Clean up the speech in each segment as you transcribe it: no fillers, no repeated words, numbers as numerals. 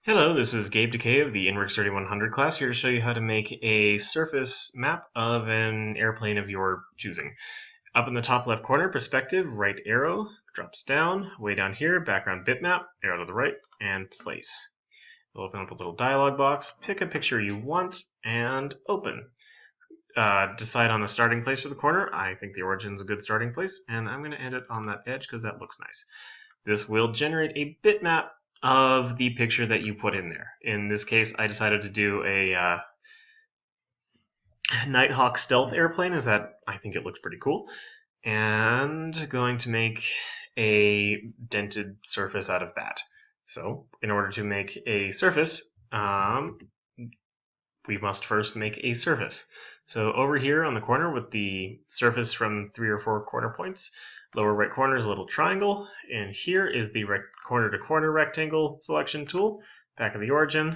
Hello, this is Gabe Dekay of the Inworks 3100 class, here to show you how to make a surface map of an airplane of your choosing. Up in the top left corner, perspective, right arrow, drops down, way down here, background bitmap, arrow to the right, and place. It'll open up a little dialog box, pick a picture you want, and open. Decide on a starting place for the corner. I think the origin's a good starting place, and I'm going to edit on that edge because that looks nice. This will generate a bitmap of the picture that you put in there. In this case, I decided to do a Nighthawk stealth airplane, as that I think it looks pretty cool, and going to make a dented surface out of that. So, in order to make a surface, we must first make a surface. So over here on the corner with the surface from 3 or 4 corner points, lower right corner is a little triangle, and here is the corner to corner rectangle selection tool, back of the origin,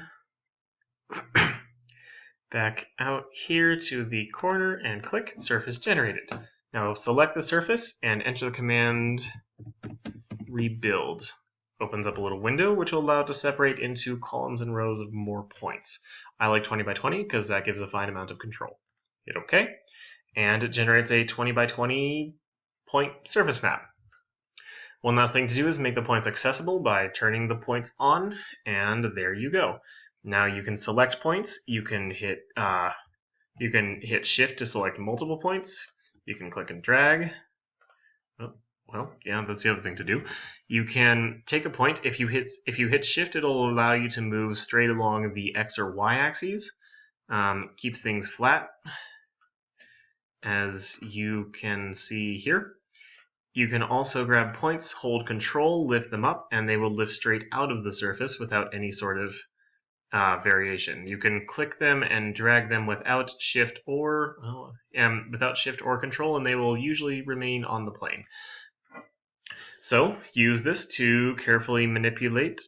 back out here to the corner and click surface generated. Now select the surface and enter the command rebuild. Opens up a little window which will allow it to separate into columns and rows of more points. I like 20 by 20 because that gives a fine amount of control. Hit OK, and it generates a 20 by 20 point surface map. One last thing to do is make the points accessible by turning the points on, and there you go. Now you can select points. You can hit Shift to select multiple points. You can click and drag. Oh, well, yeah, that's the other thing to do. You can take a point. If you hit Shift, it'll allow you to move straight along the X or Y axes. Keeps things flat, as you can see here. You can also grab points, hold Control, lift them up, and they will lift straight out of the surface without any sort of variation. You can click them and drag them without Shift or Control, and they will usually remain on the plane. So use this to carefully manipulate,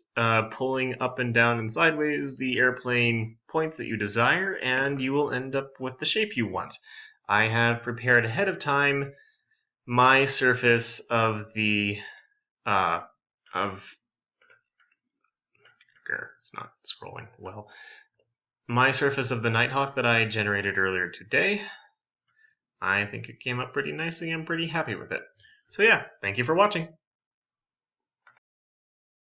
pulling up and down and sideways the airplane points that you desire, and you will end up with the shape you want. I have prepared ahead of time my surface of the it's not scrolling well. My surface of the Nighthawk that I generated earlier today. I think it came up pretty nicely. I'm pretty happy with it. So yeah, thank you for watching.